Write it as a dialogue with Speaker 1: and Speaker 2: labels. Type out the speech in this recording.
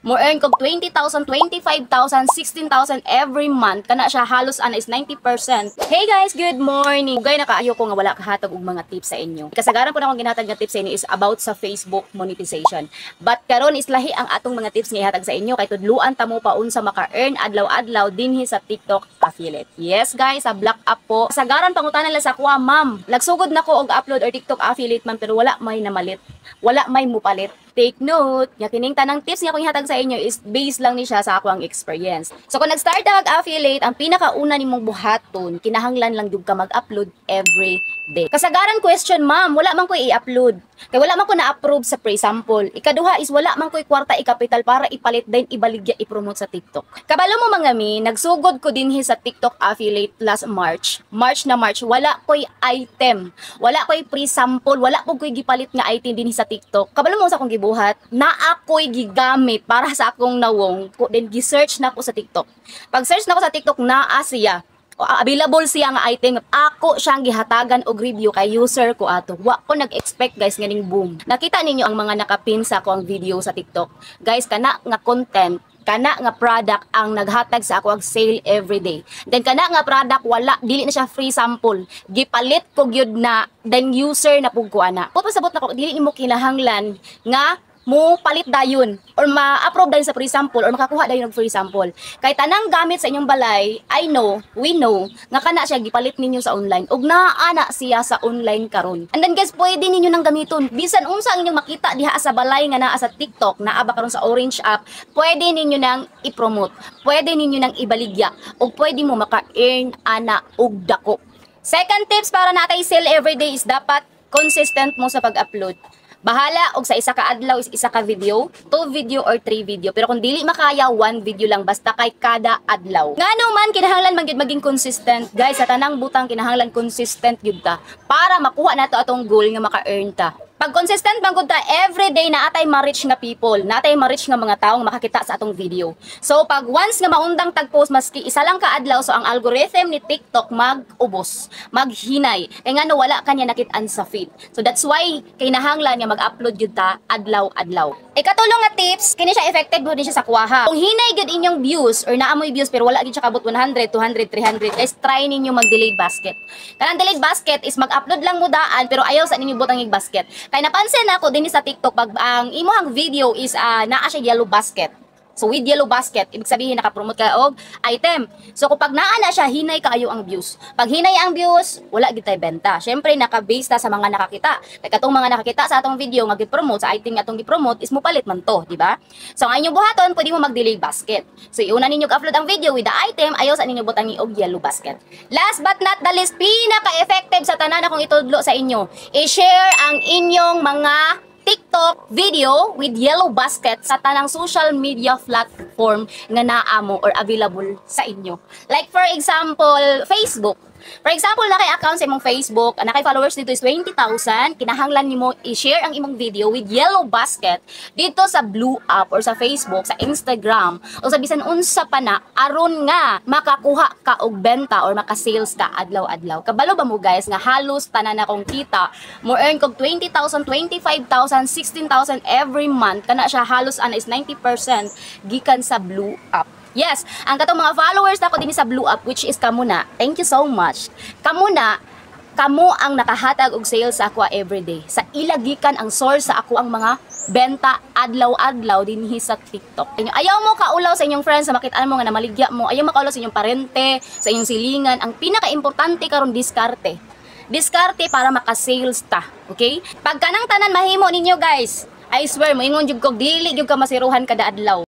Speaker 1: mo earn kog 20,000, 25,000, 16,000 every month. Kana siya halos ana is 90%. Hey guys, good morning. Ugay na kaayo ko nga wala kahatag og mga tips sa inyo. Kasagaran po na akong ginhatag nga tips sa inyo is about sa Facebook monetization. But karon is lahi ang atong mga tips nga ihatag sa inyo kay tudluan ta mo pa unsa maka-earn adlaw-adlaw dinhi sa TikTok affiliate. Yes guys, sa black up po. Kasagaran pangutanan lang sa kuha, ma'am. Lagsugod na ko og upload or TikTok affiliate man pero wala may namalit. Wala may mupalit. Take note, nga kining tanang tips nga akong ihatag sa inyo is based lang ni siya sa akong experience. So kung nag-start ka mag-affiliate, ang pinakauna nimong buhaton, kinahanglan lang jud ka mag-upload every day. Kasagaran question, ma'am, wala man ko i-upload. Kay wala man ko na-approve sa pre-sample. Ikaduha is wala man ko kwarta i-capital para ipalit din ibaligya i-promote sa TikTok. Kabalo mo mga mi, nagsugod ko dinhi sa TikTok affiliate last March. March, wala ko'y item. Wala ko'y pre-sample, wala po ko'y gipalit nga item dinhi sa TikTok. Kabalo mo sa akong buhat na ako'y gigamit para sa akong nawong then gi-search na ko sa TikTok. Pag search na ko sa TikTok naa siya available siya nga item, ako siyang gihatagan og review kay user ko ato. Wa ko nag-expect guys nganing boom. Nakita ninyo ang mga nakapin sa akong video sa TikTok. Guys, kana nga content, kana nga product ang naghatag sa ako ang sale every day. Then kana nga product wala dili na siya free sample. Gipalit ko gyud na then user na pug ko ana. Pasabot na ko dili nimo kinahanglan nga mo palit dayon or ma-approve dayon sa free sample or makakuha dayon og free sample. Kay tanang gamit sa inyong balay, we know nga kana siya gipalit ninyo sa online ug naa na siya sa online karon. And then guys, pwede ninyo nang gamiton bisan unsa ang inyong makita diha sa balay nga naa sa TikTok, naa ba karon sa Orange app, pwede ninyo nang i-promote, pwede ninyo nang ibaligya ug pwede mo maka-earn ana og dako. Second tips para natay sale everyday is dapat consistent mo sa pag-upload. Bahala og sa isa ka adlaw is isa ka video, 2 video or 3 video. Pero kung dili makaya 1 video lang basta kay kada adlaw. Ngano man kinahanglan man gyud maging consistent. Guys, sa tanang butang kinahanglan consistent gyud ta para makuha nato atong goal nga maka-earn ta. Pag consistent man gud ta everyday na atay ma-reach nga people, natay ma-reach nga mga taong makakita sa atong video. So pag once nga maundang tag-post maski isa lang ka adlaw, so ang algorithm ni TikTok mag-ubos, maghinay. Kay ngano wala kanya nakit-an sa feed. So that's why kinahanglan nga mag-upload gyud ta adlaw-adlaw. Ikatulong nga tips, kini siya effective gyud siya sa kuha. Kung hinay gyud inyong views or naamoy views pero wala gyud siya kabot 100, 200, 300, guys try ninyo mag-delayed basket. Kanang delayed basket is mag-upload lang mo daan pero ayaw sa ninyo butang ig basket. Kaya napansin ako din sa TikTok pag ang imuhang video is naa siya yellow basket. So with yellow basket, ibig sabihin naka-promote ka og item. So kapag naa na siya, hinay kaayo ang views. Pag hinay ang views, wala gid tay benta. Syempre naka-base ta sa mga nakakita. Kay katong mga nakakita sa atong video nga gi-promote sa item nga atong gi-promote is mo palit man to, di ba? So ang inyong buhaton, pwede mo mag-delay basket. So iuna ninyo upload ang video with the item, ayaw sa ninyo butang og yellow basket. Last but not the least, pinaka-effective sa tanan akong itudlo sa inyo, i-share ang inyong mga TikTok video with yellow basket sa tanang social media platform nga naa mo or available sa inyo. Like for example, Facebook. For example, na kay account sa imong Facebook, na kay followers dito is 20,000, kinahanglan nimo i-share ang imong video with yellow basket dito sa Blue App or sa Facebook, sa Instagram, o sa bisan unsa pa na aron nga makakuha ka og benta or maka-sales ka adlaw-adlaw. Kabalo ba mo guys nga halos tanan akong kita mo earn kog 20,000, 25,000, 16,000 every month, kana siya halos ana is 90% gikan sa Blue App. Yes, ang katong mga followers nako dinhi sa Blue App which is kamo na. Thank you so much. Kamo ang nakahatag og sales sa ako everyday. Sa ilagikan ang source sa ako ang mga benta adlaw-adlaw dinhi sa TikTok. Ayaw mo kaulaw sa inyong friends sa makit-an mo nga namaligya mo. Ayaw mo kaulaw sa inyong parente, sa inyong silingan. Ang pinaka-importante karon diskarte. Diskarte para maka-sales ta, okay? Pag kanang tanan mahimo ninyo guys, I swear mo ingon jud kog dili jud ka masiruhan kada adlaw.